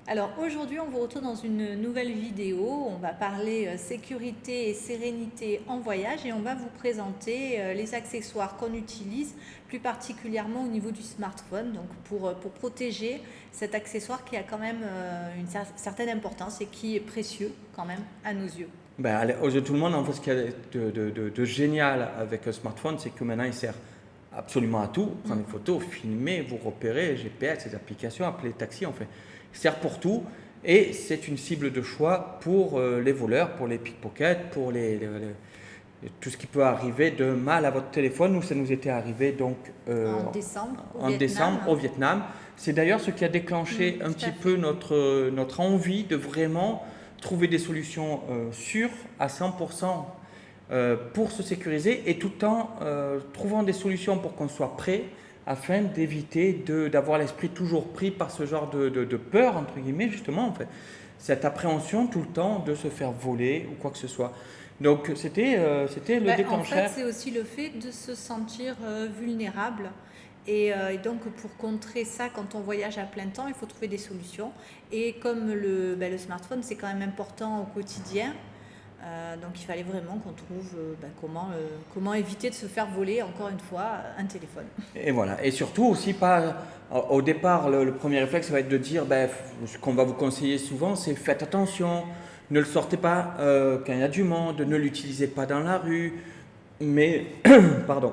Alors aujourd'hui, on vous retrouve dans une nouvelle vidéo. On va parler sécurité et sérénité en voyage et on va vous présenter les accessoires qu'on utilise plus particulièrement au niveau du smartphone, donc pour protéger cet accessoire qui a quand même une certaine importance et qui est précieux quand même à nos yeux. Ben, aux yeux de tout le monde, en fait, ce qu'il y a de génial avec un smartphone, c'est que maintenant il sert absolument à tout. Prendre des photos, filmer, vous repérer, GPS, les applications, appeler les taxis, en fait. Il sert pour tout et c'est une cible de choix pour les voleurs, pour les pickpockets, pour tout ce qui peut arriver de mal à votre téléphone. Nous, ça nous était arrivé donc En décembre au Vietnam. C'est d'ailleurs ce qui a déclenché un petit peu notre envie de vraiment trouver des solutions sûres à 100% pour se sécuriser et tout en trouvant des solutions pour qu'on soit prêt afin d'éviter d'avoir l'esprit toujours pris par ce genre de peur, entre guillemets, justement, en fait. Cette appréhension tout le temps de se faire voler ou quoi que ce soit. Donc c'était le déclencheur. En fait, c'est aussi le fait de se sentir vulnérable. Et donc, pour contrer ça, quand on voyage à plein temps, il faut trouver des solutions. Et comme le smartphone, c'est quand même important au quotidien, donc il fallait vraiment qu'on trouve comment éviter de se faire voler, encore une fois, un téléphone. Et voilà. Et surtout aussi, pas, au départ, le premier réflexe va être de dire, ce qu'on va vous conseiller souvent, c'est faites attention, ne le sortez pas quand il y a du monde, ne l'utilisez pas dans la rue. Mais, pardon.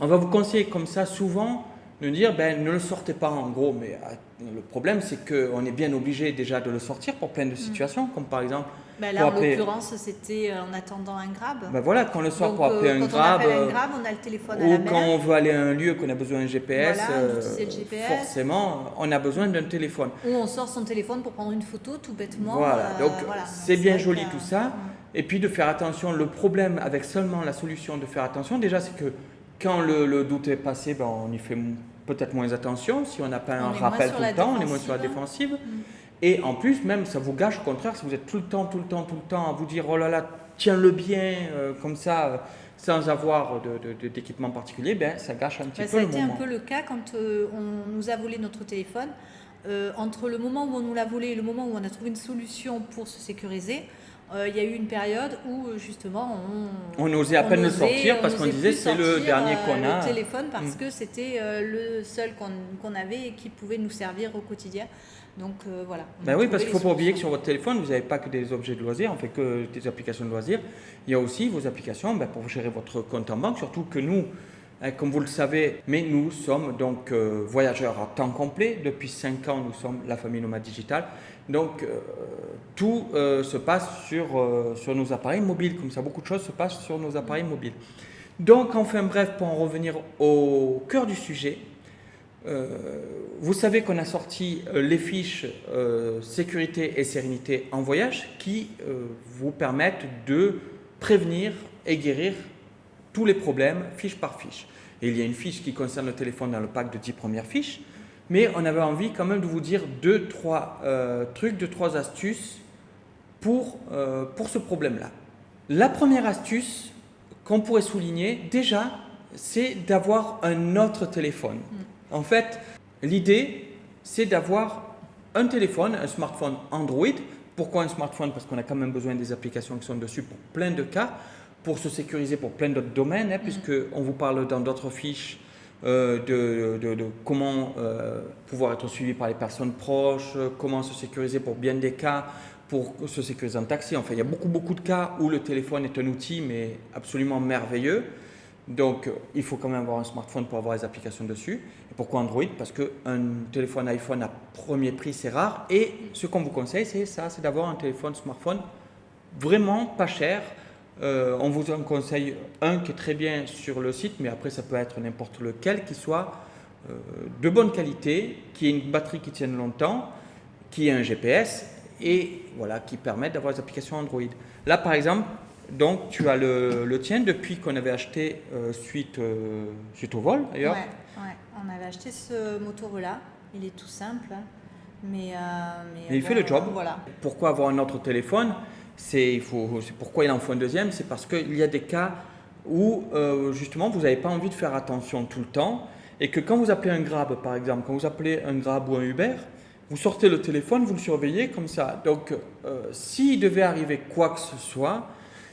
On va vous conseiller comme ça souvent de dire ne le sortez pas en gros, mais le problème c'est qu'on est bien obligé déjà de le sortir pour plein de situations, comme par exemple Là, en l'occurrence, c'était en attendant un Grab. Voilà, quand on le sort donc, pour appeler un quand Grab, on appelle un Grab, on a le téléphone à la main. ou quand on veut aller à un lieu qu'on a besoin d'un GPS, le GPS, forcément on a besoin d'un téléphone. Ou on sort son téléphone pour prendre une photo tout bêtement. Voilà, donc c'est bien joli tout ça. Et puis de faire attention, le problème avec seulement la solution de faire attention, déjà c'est que quand le doute est passé, on y fait peut-être moins attention. Si on n'a pas un rappel tout le temps, on est moins sur la défensive. Et en plus, même, ça vous gâche, au contraire, si vous êtes tout le temps à vous dire « Oh là là, tiens-le bien comme ça, sans avoir d'équipement particulier », ça gâche un petit peu le moment. Ça a été un peu le cas quand on nous a volé notre téléphone. Entre le moment où on nous l'a volé et le moment où on a trouvé une solution pour se sécuriser, il y a eu une période où justement on osait à peine le sortir parce qu'on disait c'est le dernier qu'on a. Le téléphone parce que c'était le seul qu'on avait et qui pouvait nous servir au quotidien. Donc voilà. Oui, parce qu'il ne faut pas oublier que sur votre téléphone, vous n'avez pas que des objets de loisirs, on fait que des applications de loisirs. Il y a aussi vos applications pour gérer votre compte en banque, surtout que nous, comme vous le savez, mais nous sommes donc voyageurs à temps complet. Depuis 5 ans, nous sommes la famille Nomade Digital. Donc tout se passe sur nos appareils mobiles. Comme ça, beaucoup de choses se passent sur nos appareils mobiles. Donc enfin bref, pour en revenir au cœur du sujet, vous savez qu'on a sorti les fiches sécurité et sérénité en voyage qui vous permettent de prévenir et guérir tous les problèmes, fiche par fiche. Et il y a une fiche qui concerne le téléphone dans le pack de 10 premières fiches, mais on avait envie quand même de vous dire 2-3 trucs, 2-3 astuces pour ce problème-là. La première astuce qu'on pourrait souligner, déjà, c'est d'avoir un autre téléphone. En fait, l'idée, c'est d'avoir un téléphone, un smartphone Android. Pourquoi un smartphone? Parce qu'on a quand même besoin des applications qui sont dessus pour plein de cas, pour se sécuriser pour plein d'autres domaines, puisqu'on vous parle dans d'autres fiches de comment pouvoir être suivi par les personnes proches, comment se sécuriser pour bien des cas, pour se sécuriser en taxi. Enfin, il y a beaucoup de cas où le téléphone est un outil, mais absolument merveilleux. Donc, il faut quand même avoir un smartphone pour avoir les applications dessus. Et pourquoi Android? Parce qu'un téléphone iPhone à premier prix, c'est rare. Et ce qu'on vous conseille, c'est d'avoir un téléphone smartphone vraiment pas cher. On vous en conseille un qui est très bien sur le site, mais après, ça peut être n'importe lequel, qui soit de bonne qualité, qui ait une batterie qui tienne longtemps, qui ait un GPS et voilà, qui permette d'avoir les applications Android. Là, par exemple, donc tu as le tien depuis qu'on avait acheté suite au vol d'ailleurs. Ouais, on avait acheté ce Motorola, il est tout simple, mais il fait le job. Voilà. Pourquoi avoir un autre téléphone? C'est pourquoi il en faut un deuxième, c'est parce qu'il y a des cas où justement vous n'avez pas envie de faire attention tout le temps et que quand vous appelez un Grab par exemple, quand vous appelez un Grab ou un Uber, vous sortez le téléphone, vous le surveillez comme ça. Donc, s'il devait arriver quoi que ce soit,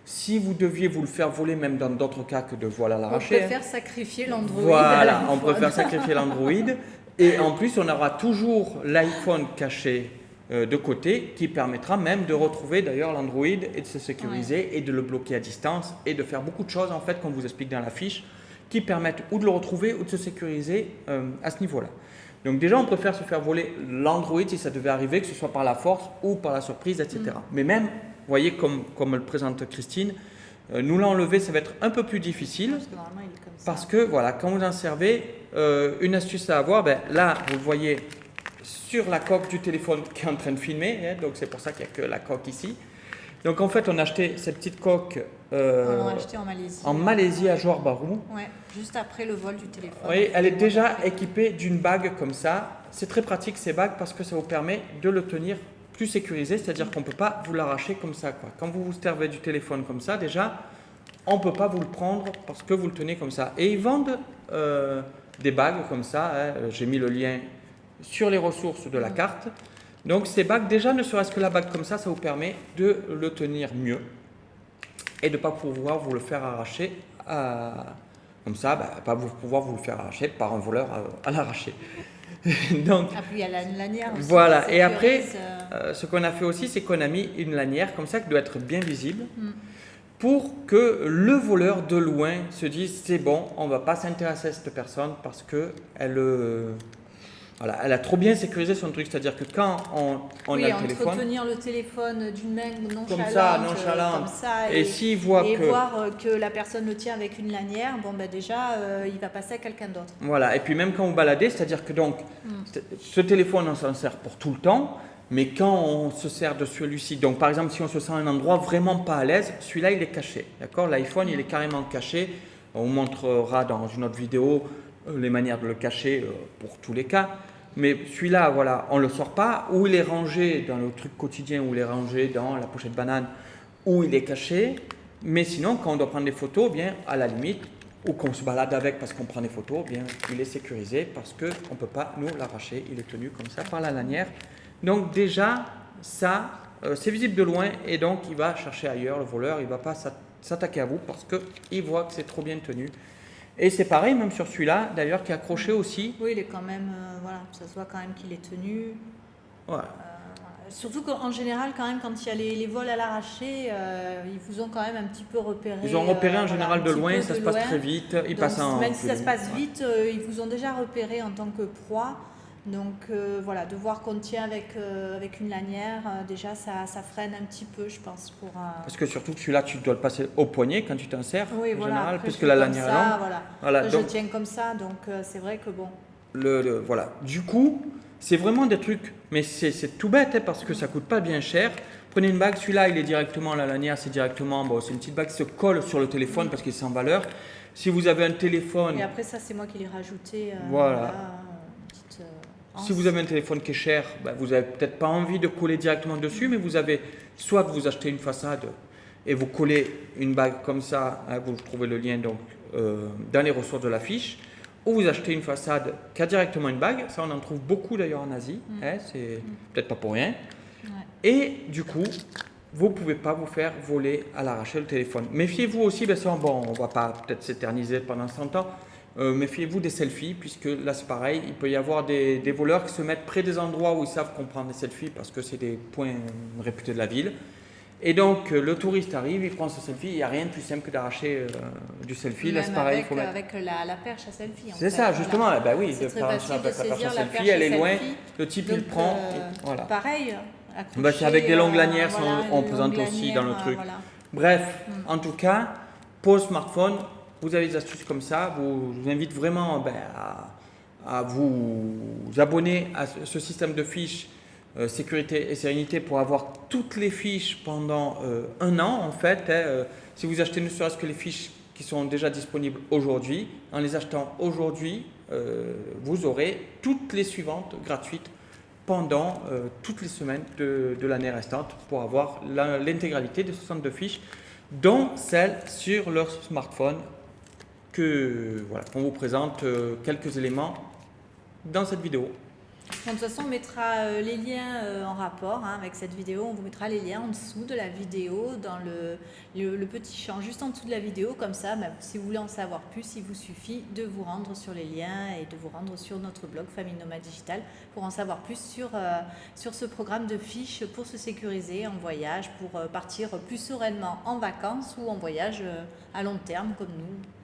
si vous deviez vous le faire voler, même dans d'autres cas que de voler à l'arraché. On préfère sacrifier l'Android. Voilà, on préfère sacrifier l'Android. Et en plus, on aura toujours l'iPhone caché de côté qui permettra même de retrouver d'ailleurs l'Android et de se sécuriser et de le bloquer à distance et de faire beaucoup de choses en fait, comme vous explique dans la fiche, qui permettent ou de le retrouver ou de se sécuriser à ce niveau-là. Donc déjà, on préfère se faire voler l'Android si ça devait arriver, que ce soit par la force ou par la surprise, etc. Mais même, vous voyez, comme le présente Christine, nous l'enlever, ça va être un peu plus difficile. Parce que normalement, il est comme ça. Parce que, voilà, quand vous en servez, une astuce à avoir, là, vous le voyez sur la coque du téléphone qui est en train de filmer, hein, donc c'est pour ça qu'il n'y a que la coque ici. Donc en fait, on a acheté cette petite coque on l'a acheté en Malaisie à Johor Bahru. Ouais, juste après le vol du téléphone. Oui, elle est déjà équipée d'une bague comme ça. C'est très pratique ces bagues parce que ça vous permet de le tenir plus sécurisé, c'est-à-dire qu'on ne peut pas vous l'arracher comme ça, quoi. Quand vous vous servez du téléphone comme ça, déjà, on ne peut pas vous le prendre parce que vous le tenez comme ça. Et ils vendent des bagues comme ça, hein. J'ai mis le lien sur les ressources de la carte. Donc ces bagues, déjà, ne serait-ce que la bague comme ça vous permet de le tenir mieux et de ne pas pouvoir vous le faire arracher comme ça, pas pouvoir vous le faire arracher par un voleur à l'arracher. Donc, puis il y a la lanière aussi. Voilà, et après, ce qu'on a fait aussi, c'est qu'on a mis une lanière comme ça qui doit être bien visible pour que le voleur de loin se dise c'est bon, on ne va pas s'intéresser à cette personne parce qu'elle elle a trop bien sécurisé son truc, c'est-à-dire que quand on a le téléphone, entretenir le téléphone d'une main nonchalante, comme ça, et s'il voit voir que la personne le tient avec une lanière, déjà il va passer à quelqu'un d'autre. Voilà, et puis même quand vous baladez, c'est-à-dire que donc ce téléphone on s'en sert pour tout le temps, mais quand on se sert de celui-ci, donc par exemple si on se sent à un endroit vraiment pas à l'aise, celui-là il est caché, d'accord? L'iPhone il est carrément caché, on vous montrera dans une autre vidéo les manières de le cacher pour tous les cas. Mais celui-là, voilà, on ne le sort pas, ou il est rangé dans le truc quotidien, ou il est rangé dans la pochette banane, ou il est caché. Mais sinon, quand on doit prendre des photos, bien, à la limite, ou qu'on se balade avec parce qu'on prend des photos, bien, il est sécurisé parce qu'on ne peut pas nous l'arracher. Il est tenu comme ça par la lanière. Donc déjà, ça, c'est visible de loin et donc il va chercher ailleurs, le voleur, il ne va pas s'attaquer à vous parce qu'il voit que c'est trop bien tenu. Et c'est pareil, même sur celui-là, d'ailleurs, qui est accroché aussi. Oui, il est quand même, ça se voit quand même qu'il est tenu. Ouais. Surtout qu'en général, quand même, quand il y a les vols à l'arraché, ils vous ont quand même un petit peu repéré. Ils ont repéré en général de loin, ça se passe très vite. Même si ça se passe vite, ils vous ont déjà repéré en tant que proie. Donc de voir qu'on tient avec une lanière, déjà ça freine un petit peu, je pense. Parce que surtout que celui-là, tu dois le passer au poignet quand tu t'en sers, en général, après, puisque la lanière est longue. Voilà, donc, je tiens comme ça, donc c'est vrai que bon. Voilà. Du coup, c'est vraiment des trucs, mais c'est tout bête hein, parce que ça coûte pas bien cher. Prenez une bague, celui-là, il est directement, la lanière, c'est directement, c'est une petite bague qui se colle sur le téléphone parce qu'il est sans valeur. Si vous avez un téléphone. Et après, ça, c'est moi qui l'ai rajouté. Voilà. Si vous avez un téléphone qui est cher, vous n'avez peut-être pas envie de coller directement dessus, mais vous avez soit vous achetez une façade et vous collez une bague comme ça, hein, vous trouvez le lien donc, dans les ressources de la fiche, ou vous achetez une façade qui a directement une bague, ça on en trouve beaucoup d'ailleurs en Asie, hein, c'est peut-être pas pour rien. Ouais. Et du coup, vous ne pouvez pas vous faire voler à l'arraché le téléphone. Méfiez-vous aussi, on ne va pas peut-être s'éterniser pendant 100 ans, méfiez-vous des selfies, puisque là c'est pareil, il peut y avoir des voleurs qui se mettent près des endroits où ils savent qu'on prend des selfies parce que c'est des points réputés de la ville. Et donc le touriste arrive, il prend ce selfie, il n'y a rien de plus simple que d'arracher du selfie. Même là c'est pareil, avec la perche à selfie. C'est ça, justement, voilà. Oui, c'est très facile de saisir la perche elle est loin, selfie. le type il prend, voilà. Pareil, c'est avec des longues lanières, on présente aussi dans le truc. Voilà. Bref, en tout cas, pour le smartphone, vous avez des astuces comme ça, je vous invite vraiment à vous abonner à ce système de fiches sécurité et sérénité pour avoir toutes les fiches pendant un an en fait. Si vous achetez ne serait-ce que les fiches qui sont déjà disponibles aujourd'hui, en les achetant aujourd'hui, vous aurez toutes les suivantes gratuites pendant toutes les semaines de l'année restante pour avoir l'intégralité des 62 fiches, dont celles sur leur smartphone qu'on vous présente quelques éléments dans cette vidéo. De toute façon, on mettra les liens en rapport avec cette vidéo. On vous mettra les liens en dessous de la vidéo, dans le petit champ juste en dessous de la vidéo. Comme ça, si vous voulez en savoir plus, il vous suffit de vous rendre sur les liens et de vous rendre sur notre blog Famille Nomade Digital pour en savoir plus sur ce programme de fiches pour se sécuriser en voyage, pour partir plus sereinement en vacances ou en voyage à long terme comme nous.